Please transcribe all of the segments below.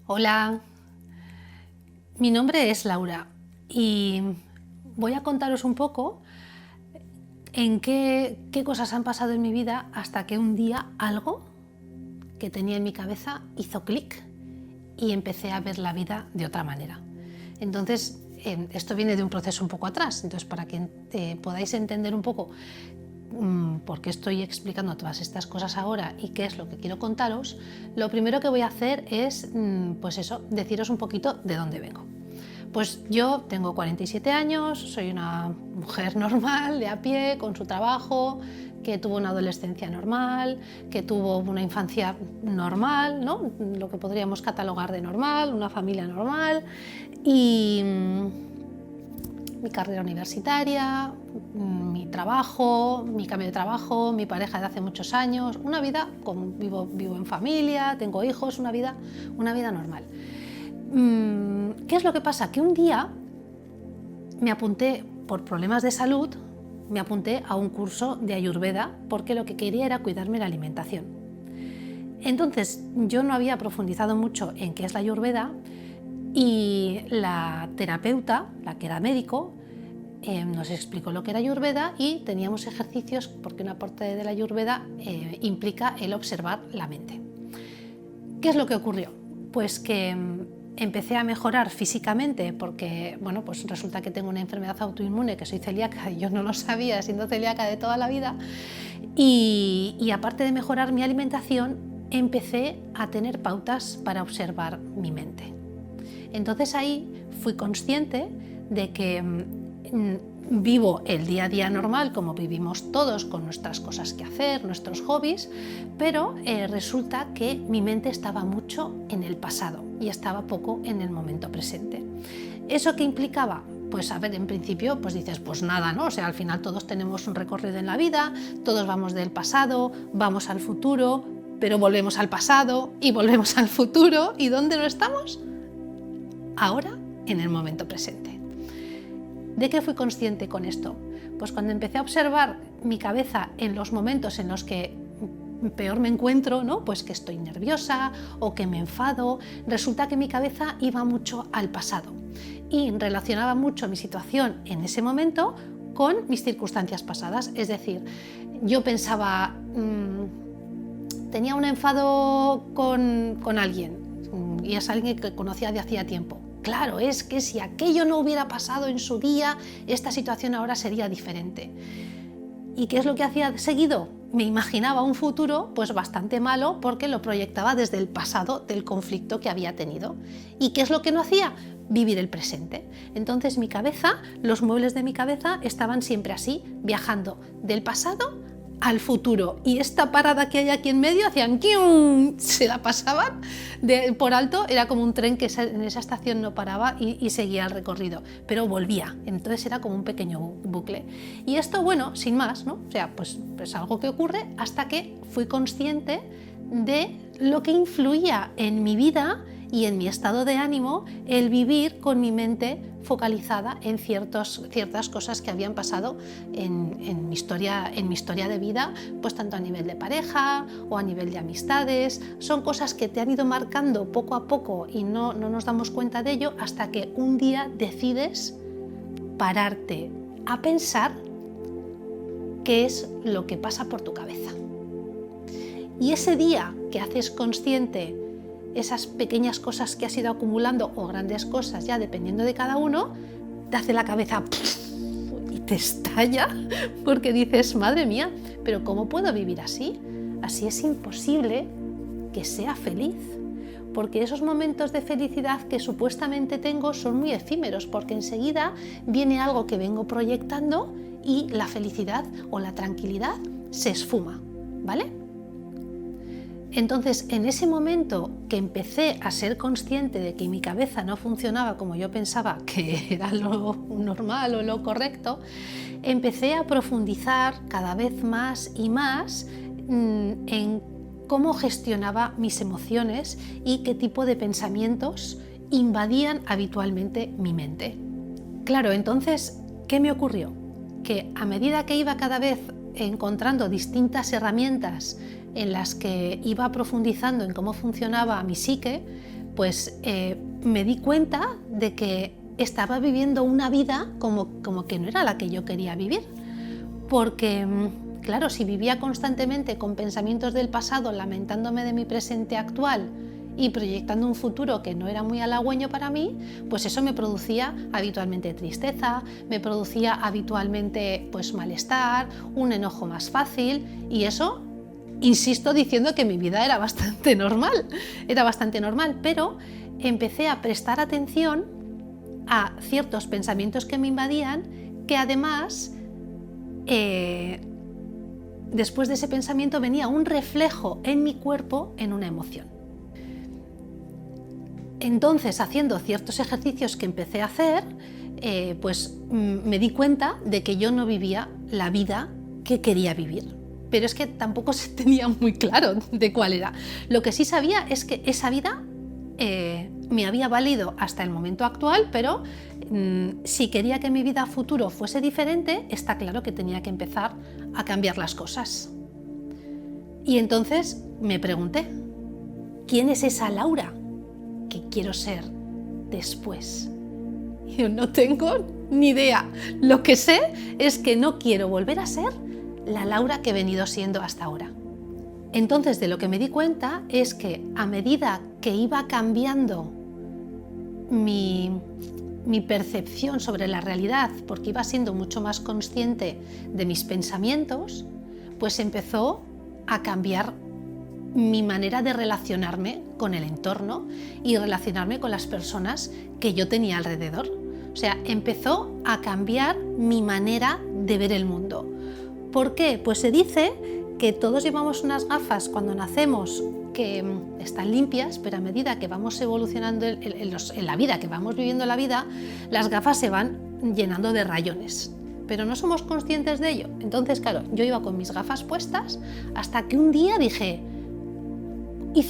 Hola, mi nombre es Laura y voy a contaros un poco en qué cosas han pasado en mi vida hasta que un día algo que tenía en mi cabeza hizo clic y empecé a ver la vida de otra manera. Entonces, esto viene de un proceso un poco atrás, entonces para que podáis entender un poco por qué estoy explicando todas estas cosas ahora y qué es lo que quiero contaros, lo primero que voy a hacer es, pues eso, deciros un poquito de dónde vengo. Pues yo tengo 47 años, soy una mujer normal, de a pie, con su trabajo, que tuvo una adolescencia normal, que tuvo una infancia normal, ¿no? Lo que podríamos catalogar de normal, una familia normal, y mi carrera universitaria, mi trabajo, mi cambio de trabajo, mi pareja de hace muchos años, una vida, vivo en familia, tengo hijos, una vida normal. ¿Qué es lo que pasa? Que un día me apunté, por problemas de salud, me apunté a un curso de Ayurveda porque lo que quería era cuidarme la alimentación. Entonces yo no había profundizado mucho en qué es la Ayurveda y la terapeuta, la que era médico, nos explicó lo que era Ayurveda y teníamos ejercicios porque una parte de la Ayurveda implica el observar la mente. ¿Qué es lo que ocurrió? Pues que empecé a mejorar físicamente porque, bueno, pues resulta que tengo una enfermedad autoinmune, que soy celíaca y yo no lo sabía siendo celíaca de toda la vida, y aparte de mejorar mi alimentación, empecé a tener pautas para observar mi mente. Entonces ahí fui consciente de que vivo el día a día normal como vivimos todos con nuestras cosas que hacer, nuestros hobbies, pero resulta que mi mente estaba mucho en el pasado y estaba poco en el momento presente. ¿Eso qué implicaba? Pues a ver, en principio pues dices, pues nada, ¿no? O sea, al final todos tenemos un recorrido en la vida, todos vamos del pasado, vamos al futuro, pero volvemos al pasado y volvemos al futuro. ¿Y dónde no estamos? Ahora, en el momento presente. ¿De qué fui consciente con esto? Pues cuando empecé a observar mi cabeza en los momentos en los que peor me encuentro, ¿no? Pues que estoy nerviosa o que me enfado, resulta que mi cabeza iba mucho al pasado y relacionaba mucho mi situación en ese momento con mis circunstancias pasadas. Es decir, yo pensaba, tenía un enfado con alguien y es alguien que conocía de hacía tiempo. Claro, es que si aquello no hubiera pasado en su día, esta situación ahora sería diferente. ¿Y qué es lo que hacía seguido? Me imaginaba un futuro pues bastante malo porque lo proyectaba desde el pasado del conflicto que había tenido. ¿Y qué es lo que no hacía? Vivir el presente. Entonces mi cabeza, los muebles de mi cabeza estaban siempre así, viajando del pasado al futuro, y esta parada que hay aquí en medio hacían ¡kium! Se la pasaban por alto, era como un tren que en esa estación no paraba y seguía el recorrido, pero volvía, entonces era como un pequeño bucle. Y esto, bueno, sin más, ¿no? O sea, pues algo que ocurre hasta que fui consciente de lo que influía en mi vida y en mi estado de ánimo el vivir con mi mente focalizada en ciertas cosas que habían pasado en mi historia de vida, pues tanto a nivel de pareja o a nivel de amistades. Son cosas que te han ido marcando poco a poco y no nos damos cuenta de ello hasta que un día decides pararte a pensar qué es lo que pasa por tu cabeza. Y ese día que haces consciente esas pequeñas cosas que has ido acumulando o grandes cosas, ya dependiendo de cada uno, te hace la cabeza y te estalla porque dices, madre mía, pero ¿cómo puedo vivir así? Así es imposible que sea feliz, porque esos momentos de felicidad que supuestamente tengo son muy efímeros, porque enseguida viene algo que vengo proyectando y la felicidad o la tranquilidad se esfuma, ¿vale? Entonces, en ese momento que empecé a ser consciente de que mi cabeza no funcionaba como yo pensaba que era lo normal o lo correcto, empecé a profundizar cada vez más y más en cómo gestionaba mis emociones y qué tipo de pensamientos invadían habitualmente mi mente. Claro, entonces, ¿qué me ocurrió? Que a medida que iba cada vez encontrando distintas herramientas en las que iba profundizando en cómo funcionaba mi psique, pues me di cuenta de que estaba viviendo una vida como que no era la que yo quería vivir. Porque, claro, si vivía constantemente con pensamientos del pasado, lamentándome de mi presente actual y proyectando un futuro que no era muy halagüeño para mí, pues eso me producía habitualmente tristeza, me producía habitualmente pues malestar, un enojo más fácil, y eso, insisto diciendo que mi vida era bastante normal, pero empecé a prestar atención a ciertos pensamientos que me invadían, que además después de ese pensamiento venía un reflejo en mi cuerpo en una emoción. Entonces, haciendo ciertos ejercicios que empecé a hacer, pues me di cuenta de que yo no vivía la vida que quería vivir. Pero es que tampoco se tenía muy claro de cuál era. Lo que sí sabía es que esa vida me había valido hasta el momento actual, pero si quería que mi vida a futuro fuese diferente, está claro que tenía que empezar a cambiar las cosas. Y entonces me pregunté, ¿quién es esa Laura que quiero ser después? Yo no tengo ni idea. Lo que sé es que no quiero volver a ser la Laura que he venido siendo hasta ahora. Entonces, de lo que me di cuenta es que a medida que iba cambiando mi percepción sobre la realidad, porque iba siendo mucho más consciente de mis pensamientos, pues empezó a cambiar mi manera de relacionarme con el entorno y relacionarme con las personas que yo tenía alrededor. O sea, empezó a cambiar mi manera de ver el mundo. ¿Por qué? Pues se dice que todos llevamos unas gafas cuando nacemos que están limpias, pero a medida que vamos evolucionando en la vida, que vamos viviendo la vida, las gafas se van llenando de rayones, pero no somos conscientes de ello. Entonces, claro, yo iba con mis gafas puestas hasta que un día hice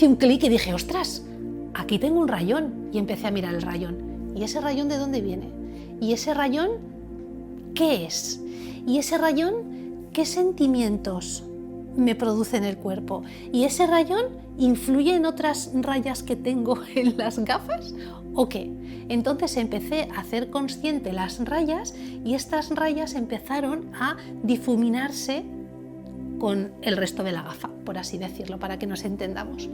un clic y dije, ostras, aquí tengo un rayón, y empecé a mirar el rayón. ¿Y ese rayón de dónde viene? ¿Y ese rayón qué es? ¿Y ese rayón qué sentimientos me produce en el cuerpo? ¿Y ese rayón influye en otras rayas que tengo en las gafas o qué? Entonces empecé a hacer consciente las rayas, y estas rayas empezaron a difuminarse con el resto de la gafa, por así decirlo, para que nos entendamos.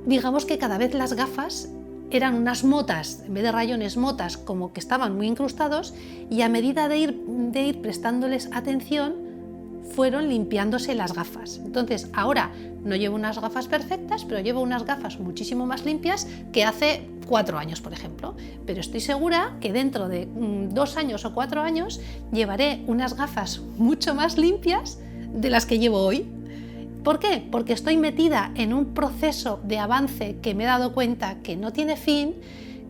Digamos que cada vez las gafas eran unas motas, en vez de rayones, motas como que estaban muy incrustados, y a medida de ir prestándoles atención fueron limpiándose las gafas. Entonces ahora no llevo unas gafas perfectas, pero llevo unas gafas muchísimo más limpias que hace 4 años, por ejemplo. Pero estoy segura que dentro de 2 años o 4 años llevaré unas gafas mucho más limpias de las que llevo hoy. ¿Por qué? Porque estoy metida en un proceso de avance que me he dado cuenta que no tiene fin,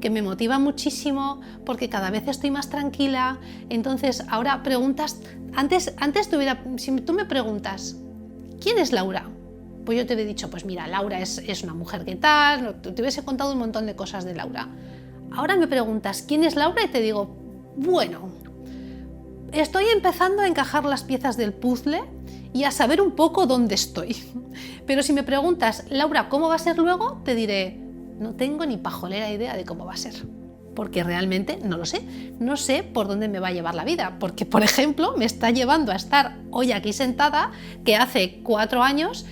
que me motiva muchísimo, porque cada vez estoy más tranquila. Entonces ahora preguntas, antes si tú me preguntas, ¿quién es Laura? Pues yo te hubiera dicho, pues mira, Laura es una mujer que tal, te hubiese contado un montón de cosas de Laura. Ahora me preguntas, ¿quién es Laura? Y te digo, bueno, estoy empezando a encajar las piezas del puzzle y a saber un poco dónde estoy. Pero si me preguntas, Laura, ¿cómo va a ser luego? Te diré, no tengo ni pajolera idea de cómo va a ser, porque realmente no lo sé. No sé por dónde me va a llevar la vida, porque, por ejemplo, me está llevando a estar hoy aquí sentada, que hace 4 años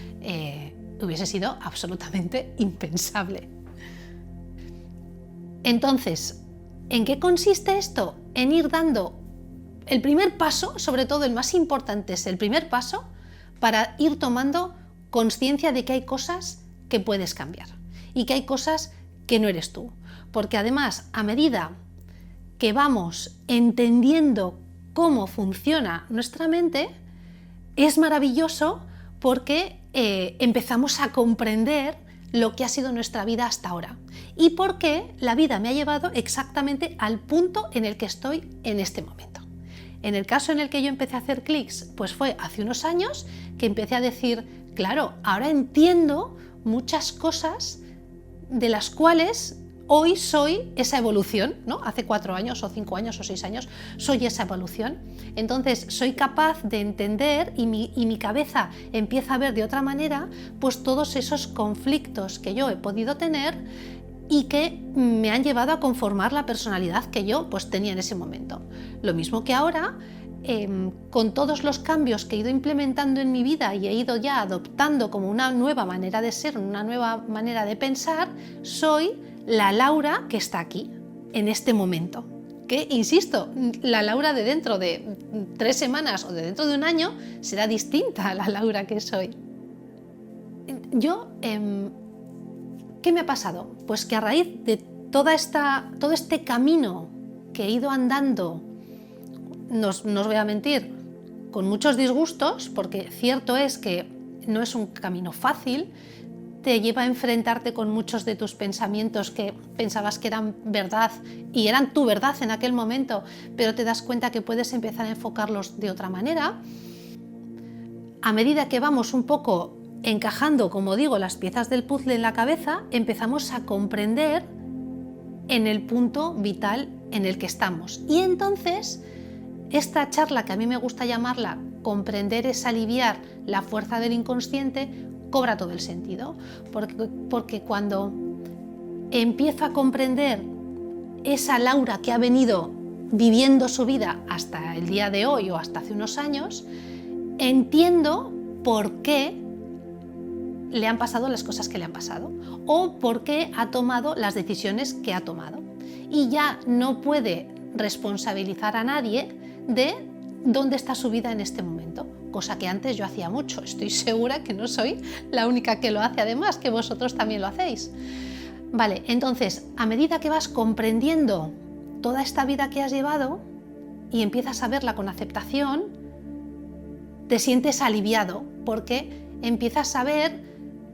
hubiese sido absolutamente impensable. Entonces, ¿en qué consiste esto? En ir dando el primer paso, sobre todo el más importante es el primer paso, para ir tomando conciencia de que hay cosas que puedes cambiar y que hay cosas que no eres tú. Porque además, a medida que vamos entendiendo cómo funciona nuestra mente, es maravilloso porque empezamos a comprender lo que ha sido nuestra vida hasta ahora y por qué la vida me ha llevado exactamente al punto en el que estoy en este momento. En el caso en el que yo empecé a hacer clics, pues fue hace unos años que empecé a decir, claro, ahora entiendo muchas cosas de las cuales hoy soy esa evolución, ¿no? Hace 4 años o 5 años o 6 años soy esa evolución. Entonces soy capaz de entender y mi cabeza empieza a ver de otra manera pues todos esos conflictos que yo he podido tener y que me han llevado a conformar la personalidad que yo pues tenía en ese momento. Lo mismo que ahora, con todos los cambios que he ido implementando en mi vida y he ido ya adoptando como una nueva manera de ser, una nueva manera de pensar, soy la Laura que está aquí, en este momento. Que, insisto, la Laura de dentro de 3 semanas o de dentro de un año será distinta a la Laura que soy. Yo, ¿qué me ha pasado? Pues que a raíz de todo este camino que he ido andando, no os voy a mentir, con muchos disgustos, porque cierto es que no es un camino fácil, te lleva a enfrentarte con muchos de tus pensamientos que pensabas que eran verdad y eran tu verdad en aquel momento, pero te das cuenta que puedes empezar a enfocarlos de otra manera. A medida que vamos un poco encajando, como digo, las piezas del puzzle en la cabeza, empezamos a comprender en el punto vital en el que estamos. Y entonces, esta charla, que a mí me gusta llamarla comprender es aliviar la fuerza del inconsciente, cobra todo el sentido, porque cuando empiezo a comprender esa Laura que ha venido viviendo su vida hasta el día de hoy o hasta hace unos años, entiendo por qué le han pasado las cosas que le han pasado o por qué ha tomado las decisiones que ha tomado. Y ya no puede responsabilizar a nadie de dónde está su vida en este momento, cosa que antes yo hacía mucho. Estoy segura que no soy la única que lo hace, además, que vosotros también lo hacéis. Vale, entonces, a medida que vas comprendiendo toda esta vida que has llevado y empiezas a verla con aceptación, te sientes aliviado porque empiezas a ver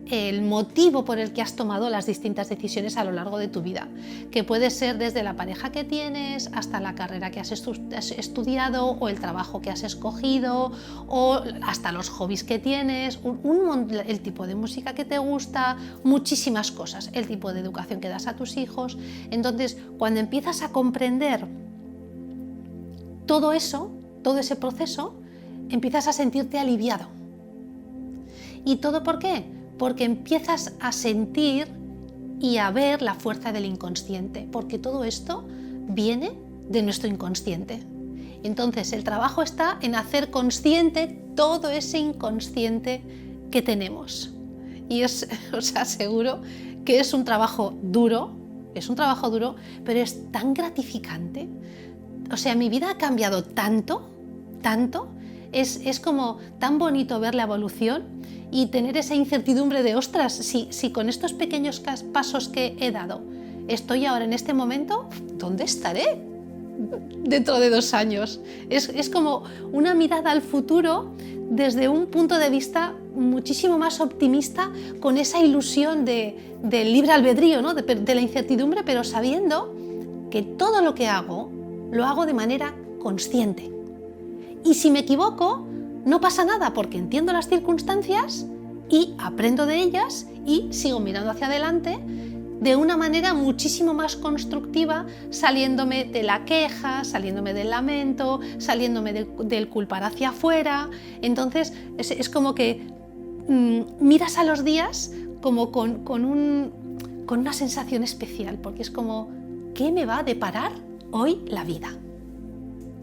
el motivo por el que has tomado las distintas decisiones a lo largo de tu vida, que puede ser desde la pareja que tienes hasta la carrera que has estudiado o el trabajo que has escogido o hasta los hobbies que tienes, el tipo de música que te gusta, muchísimas cosas, el tipo de educación que das a tus hijos. Entonces, cuando empiezas a comprender todo eso, todo ese proceso, empiezas a sentirte aliviado. ¿Y todo por qué? Porque empiezas a sentir y a ver la fuerza del inconsciente, porque todo esto viene de nuestro inconsciente. Entonces, el trabajo está en hacer consciente todo ese inconsciente que tenemos. Y os aseguro que es un trabajo duro, pero es tan gratificante. O sea, mi vida ha cambiado tanto, es como tan bonito ver la evolución y tener esa incertidumbre de, ostras, si con estos pequeños pasos que he dado estoy ahora en este momento, ¿dónde estaré dentro de 2 años? Es como una mirada al futuro desde un punto de vista muchísimo más optimista, con esa ilusión del libre albedrío, ¿no? de la incertidumbre, pero sabiendo que todo lo que hago, lo hago de manera consciente. Y si me equivoco, no pasa nada, porque entiendo las circunstancias y aprendo de ellas y sigo mirando hacia adelante de una manera muchísimo más constructiva, saliéndome de la queja, saliéndome del lamento, saliéndome del culpar hacia afuera. Entonces es como que miras a los días como con una sensación especial, porque es como, ¿qué me va a deparar hoy la vida?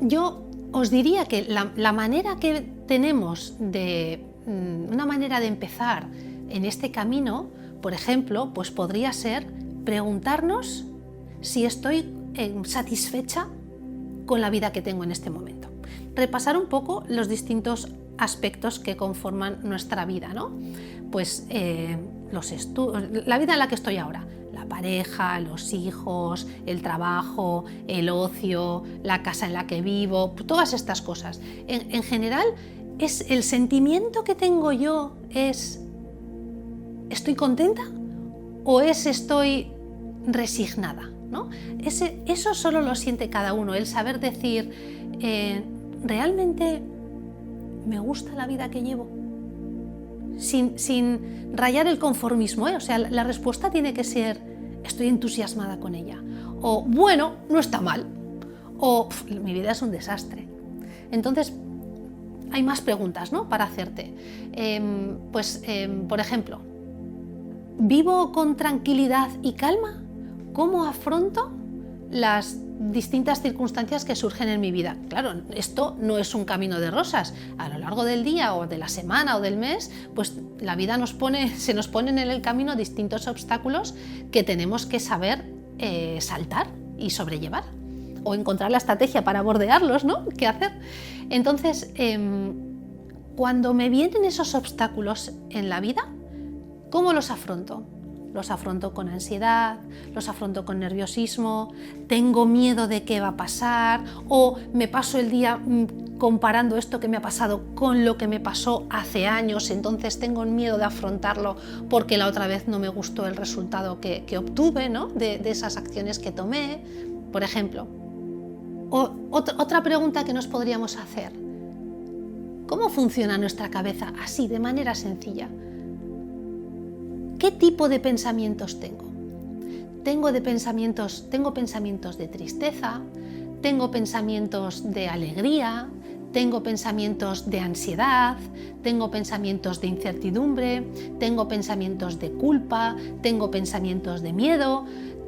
Yo os diría que la manera que tenemos una manera de empezar en este camino, por ejemplo, pues podría ser preguntarnos si estoy satisfecha con la vida que tengo en este momento. Repasar un poco los distintos aspectos que conforman nuestra vida, ¿no? Pues la vida en la que estoy ahora, la pareja, los hijos, el trabajo, el ocio, la casa en la que vivo, todas estas cosas. En general, es el sentimiento que tengo yo es ¿estoy contenta o estoy resignada? ¿No? Eso solo lo siente cada uno, el saber decir, ¿realmente me gusta la vida que llevo? Sin rayar el conformismo, ¿eh? O sea, la respuesta tiene que ser, estoy entusiasmada con ella, o bueno, no está mal, o mi vida es un desastre. Entonces, hay más preguntas, ¿no?, para hacerte. Por ejemplo, ¿vivo con tranquilidad y calma cómo afronto las distintas circunstancias que surgen en mi vida. Claro, esto no es un camino de rosas. A lo largo del día o de la semana o del mes, pues la vida se nos ponen en el camino distintos obstáculos que tenemos que saber saltar y sobrellevar, o encontrar la estrategia para bordearlos, ¿no? ¿Qué hacer? Entonces, cuando me vienen esos obstáculos en la vida, ¿cómo los afronto? Los afronto con ansiedad, los afronto con nerviosismo, tengo miedo de qué va a pasar, o me paso el día comparando esto que me ha pasado con lo que me pasó hace años, entonces tengo miedo de afrontarlo porque la otra vez no me gustó el resultado que obtuve, ¿no? de esas acciones que tomé, por ejemplo. Otra pregunta que nos podríamos hacer: ¿cómo funciona nuestra cabeza así, de manera sencilla? ¿Qué tipo de pensamientos tengo? Tengo pensamientos de tristeza, tengo pensamientos de alegría, tengo pensamientos de ansiedad, tengo pensamientos de incertidumbre, tengo pensamientos de culpa, tengo pensamientos de miedo.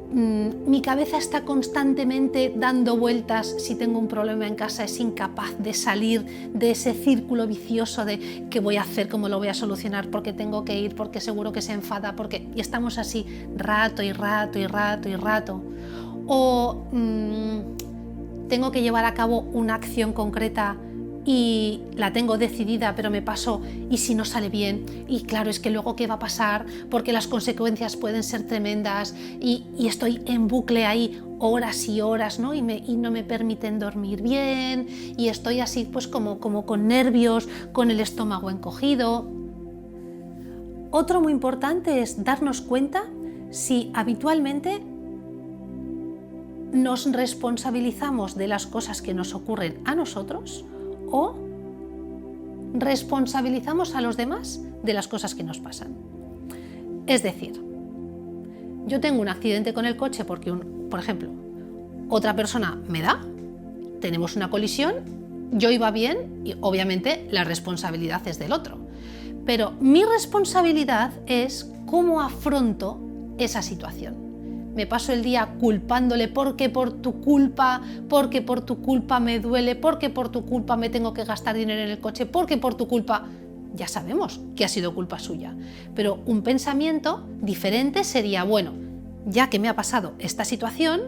Mi cabeza está constantemente dando vueltas. Si tengo un problema en casa, es incapaz de salir de ese círculo vicioso de qué voy a hacer, cómo lo voy a solucionar, porque tengo que ir, porque seguro que se enfada, y estamos así rato y rato y rato y rato. O tengo que llevar a cabo una acción concreta y la tengo decidida, pero me paso, y si no sale bien, y claro, es que luego qué va a pasar, porque las consecuencias pueden ser tremendas, y estoy en bucle ahí horas y horas, ¿no? Y no me permiten dormir bien, y estoy así pues como con nervios, con el estómago encogido. Otro muy importante es darnos cuenta si habitualmente nos responsabilizamos de las cosas que nos ocurren a nosotros, o responsabilizamos a los demás de las cosas que nos pasan. Es decir, yo tengo un accidente con el coche porque, por ejemplo, otra persona me da, tenemos una colisión, yo iba bien y obviamente la responsabilidad es del otro. Pero mi responsabilidad es cómo afronto esa situación. Me paso el día culpándole porque por tu culpa me duele, porque por tu culpa me tengo que gastar dinero en el coche, porque por tu culpa. Ya sabemos que ha sido culpa suya. Pero un pensamiento diferente sería, bueno, ya que me ha pasado esta situación,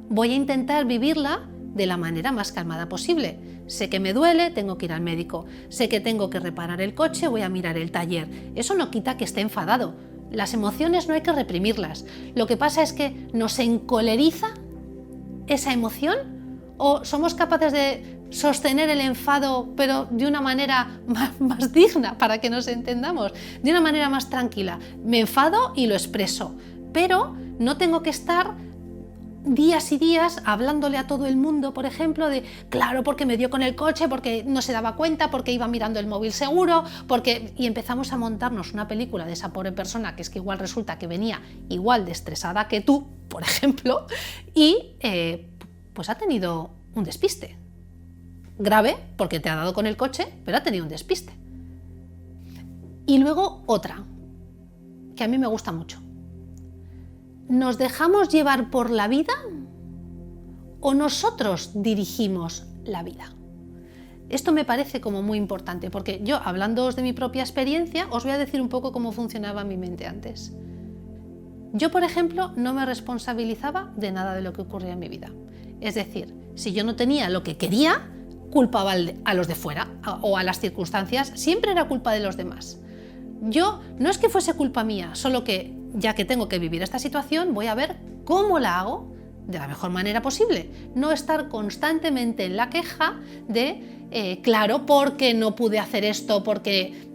voy a intentar vivirla de la manera más calmada posible. Sé que me duele, tengo que ir al médico. Sé que tengo que reparar el coche, voy a mirar el taller. Eso no quita que esté enfadado. Las emociones no hay que reprimirlas. Lo que pasa es que nos encoleriza esa emoción, o somos capaces de sostener el enfado, pero de una manera más digna, para que nos entendamos, de una manera más tranquila. Me enfado y lo expreso, pero no tengo que estar días y días hablándole a todo el mundo, por ejemplo, de claro, porque me dio con el coche, porque no se daba cuenta, porque iba mirando el móvil seguro, y empezamos a montarnos una película de esa pobre persona, que es que igual resulta que venía igual de estresada que tú, por ejemplo, y pues ha tenido un despiste. Grave, porque te ha dado con el coche, pero ha tenido un despiste. Y luego otra, que a mí me gusta mucho. ¿Nos dejamos llevar por la vida o nosotros dirigimos la vida? Esto me parece como muy importante, porque yo, hablándoos de mi propia experiencia, os voy a decir un poco cómo funcionaba mi mente antes. Yo, por ejemplo, no me responsabilizaba de nada de lo que ocurría en mi vida. Es decir, si yo no tenía lo que quería, culpaba a los de fuera o a las circunstancias, siempre era culpa de los demás. Yo, no es que fuese culpa mía, solo que ya que tengo que vivir esta situación, voy a ver cómo la hago de la mejor manera posible. No estar constantemente en la queja de, claro, porque no pude hacer esto, porque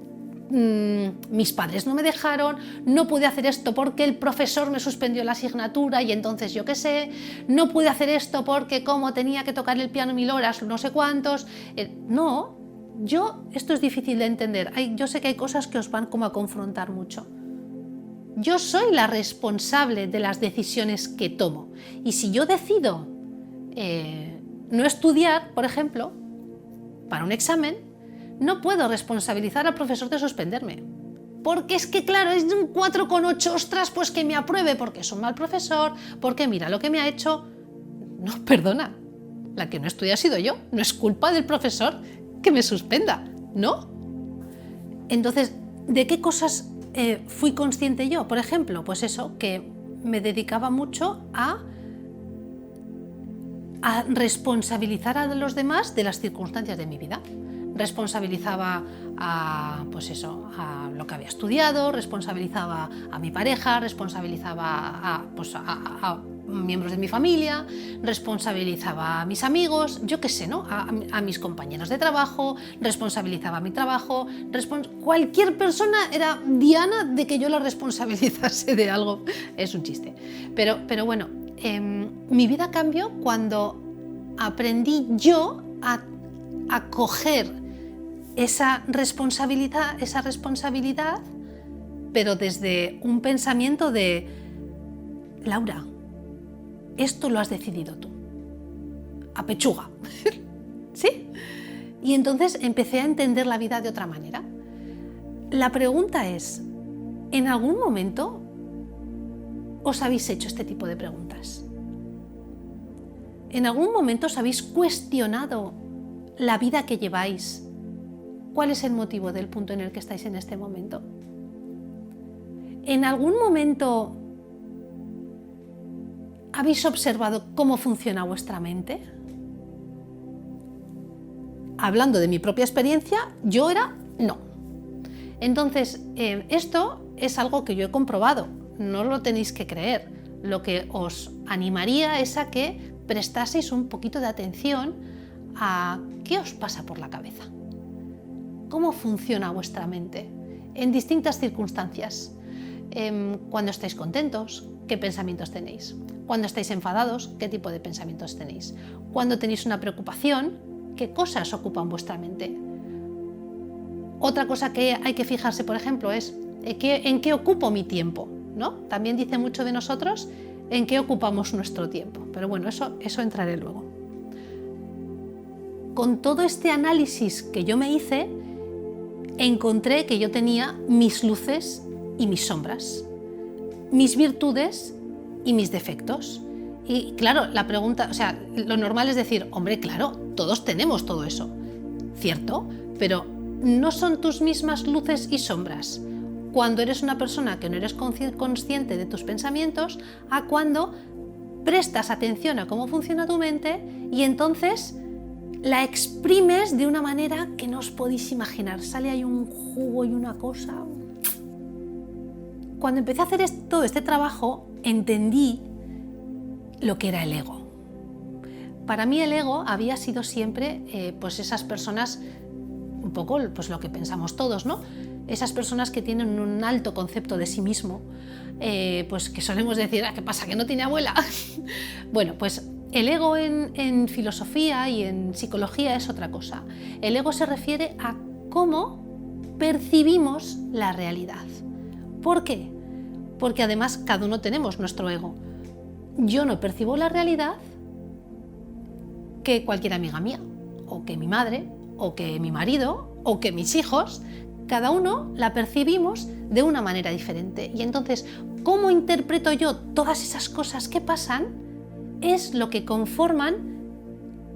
mis padres no me dejaron, no pude hacer esto porque el profesor me suspendió la asignatura y entonces yo qué sé, no pude hacer esto porque como tenía que tocar el piano 1000 horas, no sé cuántos. No, esto es difícil de entender. Yo sé que hay cosas que os van como a confrontar mucho. Yo soy la responsable de las decisiones que tomo. Y si yo decido no estudiar, por ejemplo, para un examen, no puedo responsabilizar al profesor de suspenderme, porque es que claro, es de un 4,8, ostras, pues que me apruebe, porque es un mal profesor, porque mira lo que me ha hecho. No, perdona, la que no estudia ha sido yo, no es culpa del profesor que me suspenda, ¿no? Entonces, ¿de qué cosas fui consciente yo? Por ejemplo, pues eso, que me dedicaba mucho a responsabilizar a los demás de las circunstancias de mi vida. Responsabilizaba pues eso, a lo que había estudiado, responsabilizaba a mi pareja, responsabilizaba a miembros de mi familia, responsabilizaba a mis amigos, yo qué sé, ¿no? A mis compañeros de trabajo, responsabilizaba a mi trabajo, cualquier persona era diana de que yo la responsabilizase de algo. Es un chiste. Pero bueno, mi vida cambió cuando aprendí yo a coger esa responsabilidad, pero desde un pensamiento de: Laura, esto lo has decidido tú, a pechuga. ¿Sí? Y entonces empecé a entender la vida de otra manera. La pregunta es, ¿en algún momento os habéis hecho este tipo de preguntas? ¿En algún momento os habéis cuestionado la vida que lleváis? ¿Cuál es el motivo del punto en el que estáis en este momento? ¿En algún momento habéis observado cómo funciona vuestra mente? Hablando de mi propia experiencia, yo era no. Entonces, esto es algo que yo he comprobado, no lo tenéis que creer. Lo que os animaría es a que prestaseis un poquito de atención a qué os pasa por la cabeza. ¿Cómo funciona vuestra mente en distintas circunstancias? Cuando estáis contentos, ¿qué pensamientos tenéis? Cuando estáis enfadados, ¿qué tipo de pensamientos tenéis? Cuando tenéis una preocupación, ¿qué cosas ocupan vuestra mente? Otra cosa que hay que fijarse, por ejemplo, es en qué ocupo mi tiempo, ¿no? También dice mucho de nosotros en qué ocupamos nuestro tiempo. Pero bueno, eso entraré luego. Con todo este análisis que yo me hice, encontré que yo tenía mis luces y mis sombras, mis virtudes y mis defectos. Y claro, la pregunta, o sea, lo normal es decir, hombre, claro, todos tenemos todo eso, ¿cierto? Pero no son tus mismas luces y sombras cuando eres una persona que no eres consciente de tus pensamientos a cuando prestas atención a cómo funciona tu mente y entonces la exprimes de una manera que no os podéis imaginar. Sale ahí un jugo y una cosa. Cuando empecé a hacer todo este trabajo, entendí lo que era el ego. Para mí el ego había sido siempre pues esas personas, un poco pues lo que pensamos todos, ¿no? Esas personas que tienen un alto concepto de sí mismo, pues que solemos decir, ¿qué pasa, que no tiene abuela? Bueno, pues el ego en filosofía y en psicología es otra cosa. El ego se refiere a cómo percibimos la realidad. ¿Por qué? Porque además cada uno tenemos nuestro ego. Yo no percibo la realidad que cualquier amiga mía, o que mi madre, o que mi marido, o que mis hijos. Cada uno la percibimos de una manera diferente. Y entonces, ¿cómo interpreto yo todas esas cosas que pasan? Es lo que conforman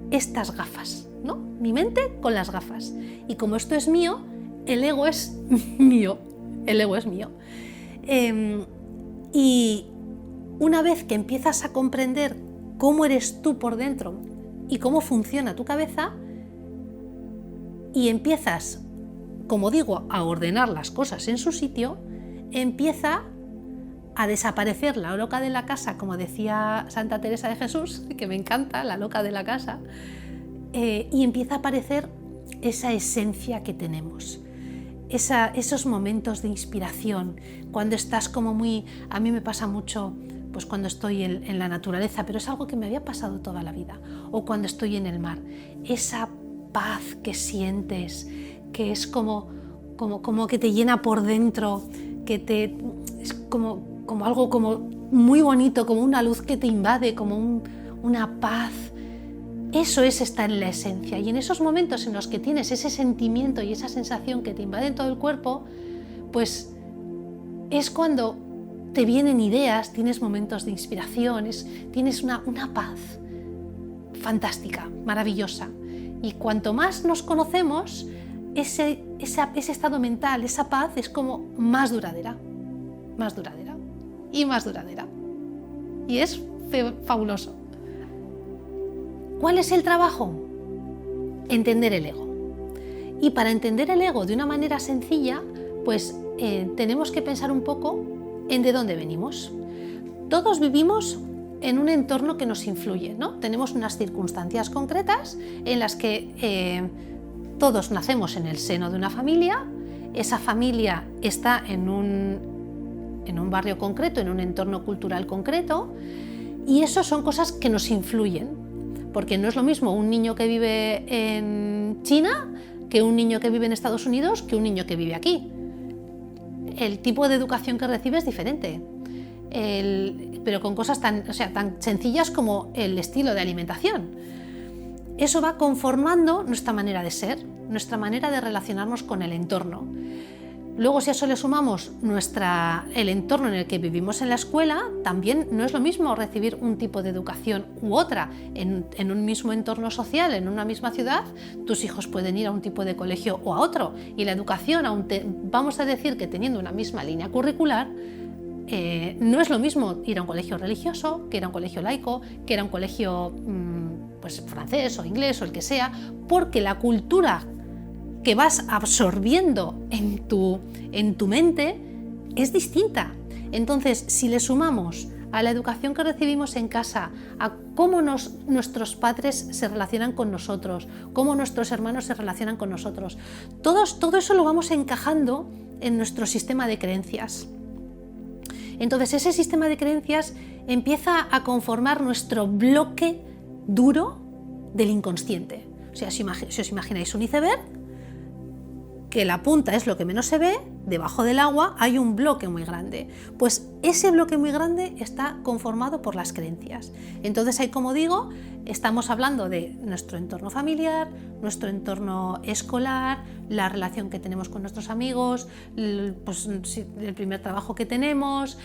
estas gafas, ¿no? Mi mente con las gafas. Y como esto es mío, el ego es mío. El ego es mío. Y una vez que empiezas a comprender cómo eres tú por dentro y cómo funciona tu cabeza, y empiezas, como digo, a ordenar las cosas en su sitio, empieza a desaparecer la loca de la casa, como decía Santa Teresa de Jesús, que me encanta, la loca de la casa, y empieza a aparecer esa esencia que tenemos, esos momentos de inspiración, cuando estás como muy... A mí me pasa mucho pues cuando estoy en la naturaleza, pero es algo que me había pasado toda la vida, o cuando estoy en el mar, esa paz que sientes, que es como que te llena por dentro, es como algo como muy bonito, como una luz que te invade, como una paz. Eso es estar en la esencia, y en esos momentos en los que tienes ese sentimiento y esa sensación que te invade en todo el cuerpo, pues es cuando te vienen ideas, tienes momentos de inspiración, tienes una paz fantástica, maravillosa. Y cuanto más nos conocemos, ese estado mental, esa paz es como más duradera y más duradera. Y es fabuloso. ¿Cuál es el trabajo? Entender el ego. Y para entender el ego de una manera sencilla, pues tenemos que pensar un poco en de dónde venimos. Todos vivimos en un entorno que nos influye, ¿no? Tenemos unas circunstancias concretas en las que todos nacemos en el seno de una familia, esa familia está en un barrio concreto, en un entorno cultural concreto, y eso son cosas que nos influyen, porque no es lo mismo un niño que vive en China que un niño que vive en Estados Unidos que un niño que vive aquí. El tipo de educación que recibe es diferente, pero con cosas tan sencillas como el estilo de alimentación. Eso va conformando nuestra manera de ser, nuestra manera de relacionarnos con el entorno. Luego, si a eso le sumamos el entorno en el que vivimos en la escuela, también no es lo mismo recibir un tipo de educación u otra en un mismo entorno social, en una misma ciudad. Tus hijos pueden ir a un tipo de colegio o a otro, y la educación, vamos a decir que teniendo una misma línea curricular, no es lo mismo ir a un colegio religioso, que ir a un colegio laico, que ir a un colegio pues, francés o inglés o el que sea, porque la cultura que vas absorbiendo en tu mente es distinta. Entonces, si le sumamos a la educación que recibimos en casa, a cómo nuestros padres se relacionan con nosotros, cómo nuestros hermanos se relacionan con nosotros, todo eso lo vamos encajando en nuestro sistema de creencias. Entonces, ese sistema de creencias empieza a conformar nuestro bloque duro del inconsciente. O sea, si os imagináis un iceberg, que la punta es lo que menos se ve, debajo del agua hay un bloque muy grande. Pues ese bloque muy grande está conformado por las creencias. Entonces ahí, como digo, estamos hablando de nuestro entorno familiar, nuestro entorno escolar, la relación que tenemos con nuestros amigos, el primer trabajo que tenemos,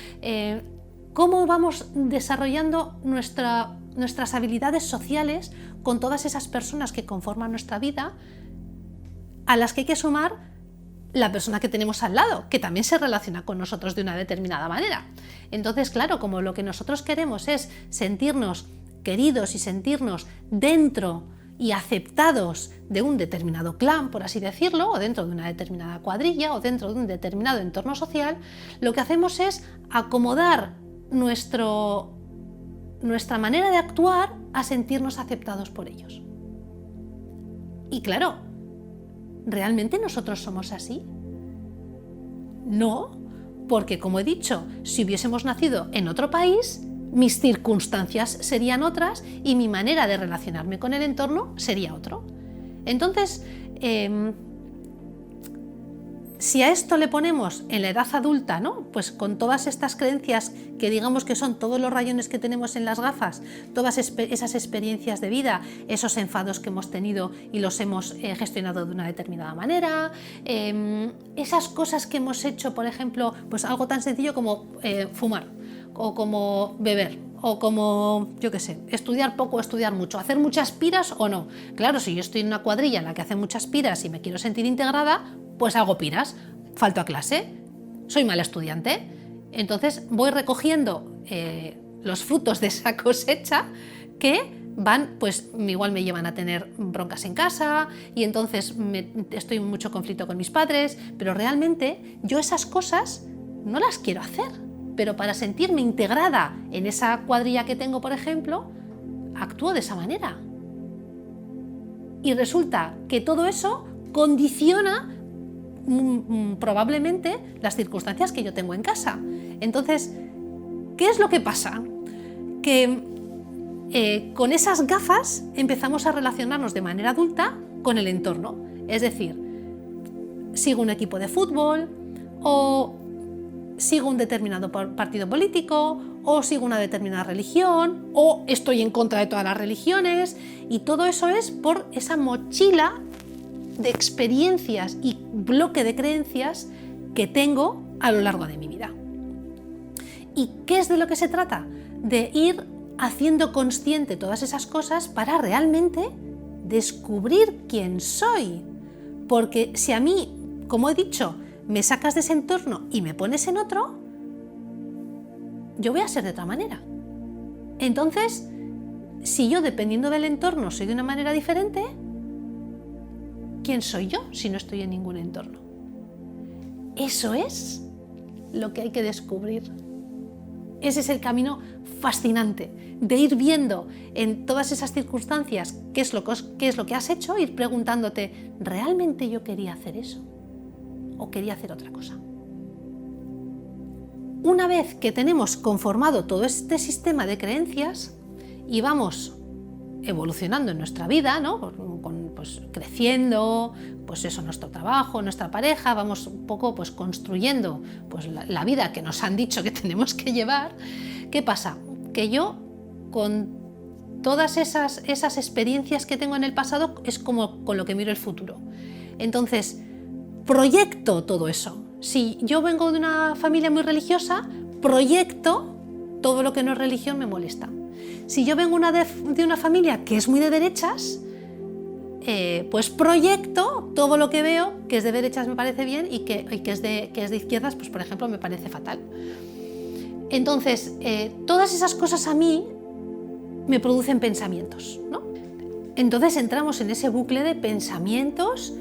cómo vamos desarrollando nuestras habilidades sociales con todas esas personas que conforman nuestra vida, a las que hay que sumar la persona que tenemos al lado, que también se relaciona con nosotros de una determinada manera. Entonces, claro, como lo que nosotros queremos es sentirnos queridos y sentirnos dentro y aceptados de un determinado clan, por así decirlo, o dentro de una determinada cuadrilla, o dentro de un determinado entorno social, lo que hacemos es acomodar nuestra manera de actuar a sentirnos aceptados por ellos. Y claro, ¿realmente nosotros somos así? No, porque, como he dicho, si hubiésemos nacido en otro país, mis circunstancias serían otras y mi manera de relacionarme con el entorno sería otro. Entonces, si a esto le ponemos en la edad adulta, ¿no? Pues con todas estas creencias que digamos que son todos los rayones que tenemos en las gafas, todas esas experiencias de vida, esos enfados que hemos tenido y los hemos gestionado de una determinada manera, esas cosas que hemos hecho, por ejemplo, pues algo tan sencillo como fumar, o como beber, o como, yo qué sé, estudiar poco o estudiar mucho, hacer muchas piras o no. Claro, si yo estoy en una cuadrilla en la que hacen muchas piras y me quiero sentir integrada, pues hago piras, falto a clase, soy mala estudiante. Entonces voy recogiendo los frutos de esa cosecha que van, pues igual me llevan a tener broncas en casa y entonces estoy en mucho conflicto con mis padres, pero realmente yo esas cosas no las quiero hacer, pero para sentirme integrada en esa cuadrilla que tengo, por ejemplo, actúo de esa manera. Y resulta que todo eso condiciona probablemente las circunstancias que yo tengo en casa. Entonces, ¿qué es lo que pasa? Que con esas gafas empezamos a relacionarnos de manera adulta con el entorno. Es decir, sigo un equipo de fútbol, o sigo un determinado partido político, o sigo una determinada religión, o estoy en contra de todas las religiones, y todo eso es por esa mochila de experiencias y bloque de creencias que tengo a lo largo de mi vida. ¿Y qué es de lo que se trata? De ir haciendo consciente todas esas cosas para realmente descubrir quién soy. Porque si a mí, como he dicho, me sacas de ese entorno y me pones en otro, yo voy a ser de otra manera. Entonces, si yo, dependiendo del entorno, soy de una manera diferente, ¿quién soy yo si no estoy en ningún entorno? Eso es lo que hay que descubrir. Ese es el camino fascinante, de ir viendo en todas esas circunstancias qué es lo que has hecho, ir preguntándote, ¿realmente yo quería hacer eso? ¿O quería hacer otra cosa? Una vez que tenemos conformado todo este sistema de creencias y vamos evolucionando en nuestra vida, ¿no? Pues creciendo, pues eso, nuestro trabajo, nuestra pareja, vamos un poco pues construyendo pues la vida que nos han dicho que tenemos que llevar. ¿Qué pasa? Que yo, con todas esas experiencias que tengo en el pasado, es como con lo que miro el futuro. Entonces, proyecto todo eso. Si yo vengo de una familia muy religiosa, proyecto todo lo que no es religión me molesta. Si yo vengo de una familia que es muy de derechas, pues proyecto todo lo que veo que es de derechas me parece bien y que es de izquierdas, pues por ejemplo, me parece fatal. Entonces, todas esas cosas a mí me producen pensamientos, ¿no? Entonces entramos en ese bucle de pensamientos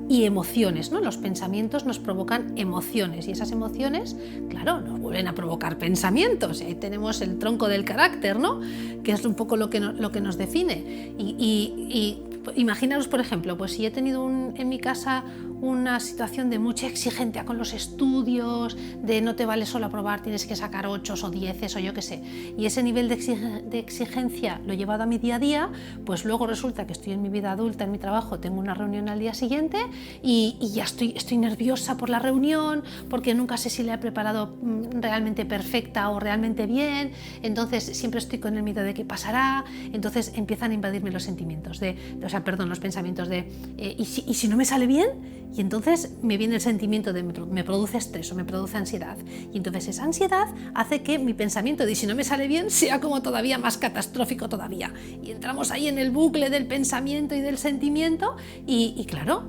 y emociones, ¿no? Los pensamientos nos provocan emociones y esas emociones, claro, nos vuelven a provocar pensamientos. Y ahí tenemos el tronco del carácter, ¿no? Que es un poco lo que nos define. Y imaginaros, por ejemplo, pues si he tenido en mi casa una situación de mucha exigencia con los estudios, de no te vale solo aprobar, tienes que sacar 8 o 10 o yo qué sé, y ese nivel de exigencia lo he llevado a mi día a día, pues luego resulta que estoy en mi vida adulta, en mi trabajo, tengo una reunión al día siguiente y ya estoy nerviosa por la reunión, porque nunca sé si la he preparado realmente perfecta o realmente bien, entonces siempre estoy con el miedo de qué pasará, entonces empiezan a invadirme los sentimientos, los pensamientos de ¿y si no me sale bien? Y entonces me viene el sentimiento de me produce estrés o me produce ansiedad. Y entonces esa ansiedad hace que mi pensamiento de si no me sale bien sea como todavía más catastrófico todavía. Y entramos ahí en el bucle del pensamiento y del sentimiento y claro,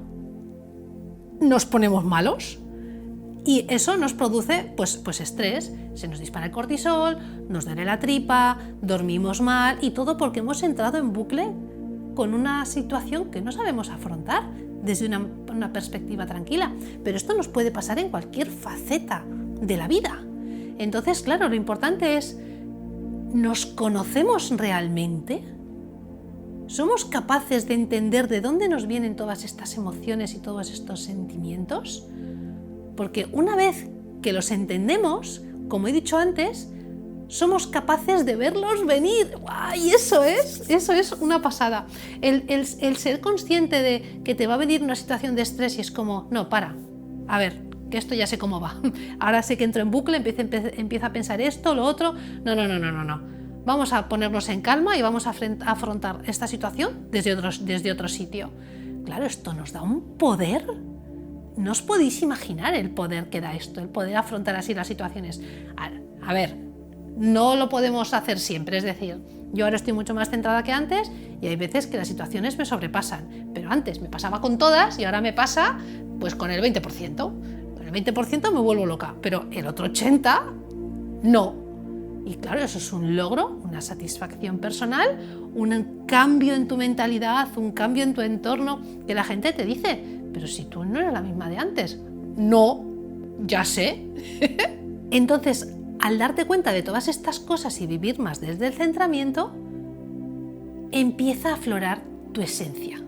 nos ponemos malos. Y eso nos produce pues estrés, se nos dispara el cortisol, nos duele la tripa, dormimos mal y todo porque hemos entrado en bucle con una situación que no sabemos afrontar desde una perspectiva tranquila. Pero esto nos puede pasar en cualquier faceta de la vida. Entonces, claro, lo importante es, ¿nos conocemos realmente? ¿Somos capaces de entender de dónde nos vienen todas estas emociones y todos estos sentimientos? Porque una vez que los entendemos, como he dicho antes, somos capaces de verlos venir. ¡Ay! Eso es una pasada. El ser consciente de que te va a venir una situación de estrés y es como, no, para, a ver, que esto ya sé cómo va. Ahora sé que entro en bucle, empiezo a pensar esto, lo otro. No. Vamos a ponernos en calma y vamos a afrontar esta situación desde otro sitio. Claro, esto nos da un poder. No os podéis imaginar el poder que da esto, el poder afrontar así las situaciones. A ver, no lo podemos hacer siempre, es decir, yo ahora estoy mucho más centrada que antes y hay veces que las situaciones me sobrepasan, pero antes me pasaba con todas y ahora me pasa pues con el 20%. Con el 20% me vuelvo loca, pero el otro 80% no. Y claro, eso es un logro, una satisfacción personal, un cambio en tu mentalidad, un cambio en tu entorno, que la gente te dice, pero si tú no eres la misma de antes. No, ya sé. Entonces, al darte cuenta de todas estas cosas y vivir más desde el centramiento, empieza a aflorar tu esencia.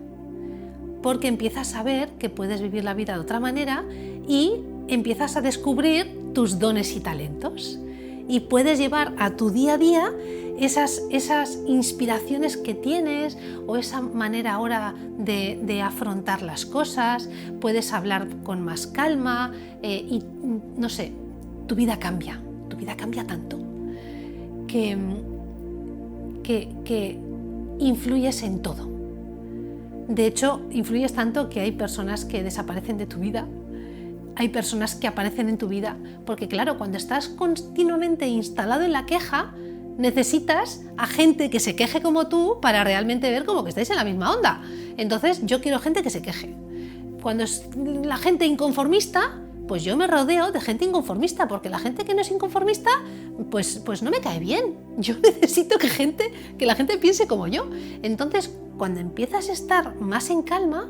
Porque empiezas a ver que puedes vivir la vida de otra manera y empiezas a descubrir tus dones y talentos. Y puedes llevar a tu día a día esas inspiraciones que tienes o esa manera ahora de afrontar las cosas, puedes hablar con más calma y no sé, tu vida cambia tanto que influyes en todo. De hecho, influyes tanto que hay personas que desaparecen de tu vida hay personas que aparecen en tu vida, porque claro, cuando estás continuamente instalado en la queja, necesitas a gente que se queje como tú para realmente ver como que estáis en la misma onda. Entonces yo quiero gente que se queje. Cuando es la gente inconformista, pues yo me rodeo de gente inconformista, porque la gente que no es inconformista, pues no me cae bien. Yo necesito que la gente piense como yo. Entonces, cuando empiezas a estar más en calma,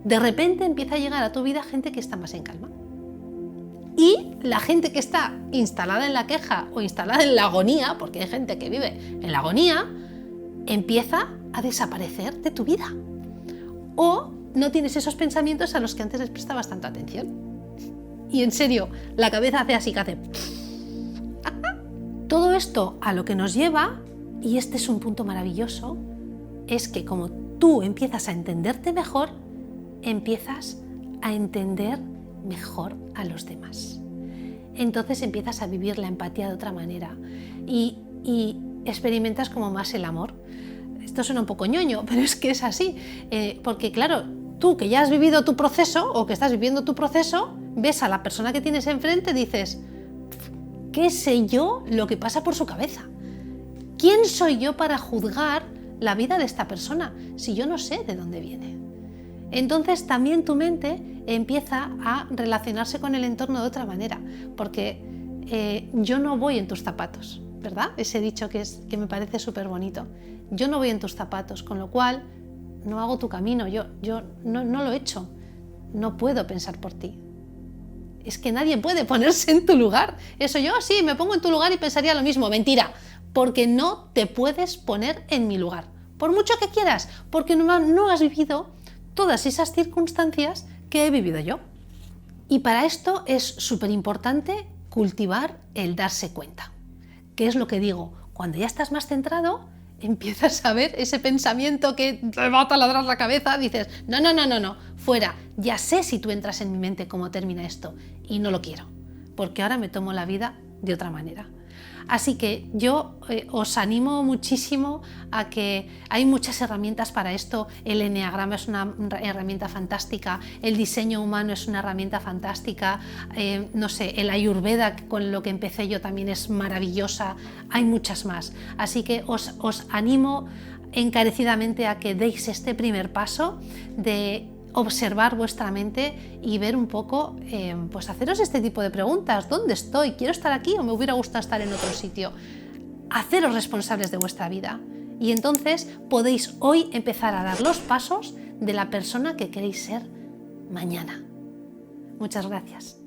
de repente empieza a llegar a tu vida gente que está más en calma. Y la gente que está instalada en la queja o instalada en la agonía, porque hay gente que vive en la agonía, empieza a desaparecer de tu vida. O no tienes esos pensamientos a los que antes les prestabas tanta atención. Y en serio, la cabeza hace así, que hace... Todo esto a lo que nos lleva, y este es un punto maravilloso, es que como tú empiezas a entenderte mejor, empiezas a entender mejor a los demás. Entonces empiezas a vivir la empatía de otra manera y experimentas como más el amor. Esto suena un poco ñoño, pero es que es así, porque claro, tú que ya has vivido tu proceso o que estás viviendo tu proceso, ves a la persona que tienes enfrente y dices, ¿qué sé yo lo que pasa por su cabeza? ¿Quién soy yo para juzgar la vida de esta persona si yo no sé de dónde viene? Entonces también tu mente empieza a relacionarse con el entorno de otra manera, porque yo no voy en tus zapatos, ¿verdad? Ese dicho que me parece súper bonito. Yo no voy en tus zapatos, con lo cual no hago tu camino, yo no lo he hecho, no puedo pensar por ti. Es que nadie puede ponerse en tu lugar. Eso yo sí, me pongo en tu lugar y pensaría lo mismo. Mentira, porque no te puedes poner en mi lugar. Por mucho que quieras, porque no has vivido todas esas circunstancias que he vivido yo. Y para esto es súper importante cultivar el darse cuenta. ¿Qué es lo que digo? Cuando ya estás más centrado, empiezas a ver ese pensamiento que te va a taladrar la cabeza, dices, no, fuera, ya sé si tú entras en mi mente cómo termina esto y no lo quiero, porque ahora me tomo la vida de otra manera. Así que yo os animo muchísimo a que hay muchas herramientas para esto. El eneagrama es una herramienta fantástica, el diseño humano es una herramienta fantástica, no sé, el ayurveda con lo que empecé yo también es maravillosa, hay muchas más. Así que os animo encarecidamente a que deis este primer paso de observar vuestra mente y ver un poco, pues haceros este tipo de preguntas. ¿Dónde estoy? ¿Quiero estar aquí o me hubiera gustado estar en otro sitio? Haceros responsables de vuestra vida y entonces podéis hoy empezar a dar los pasos de la persona que queréis ser mañana. Muchas gracias.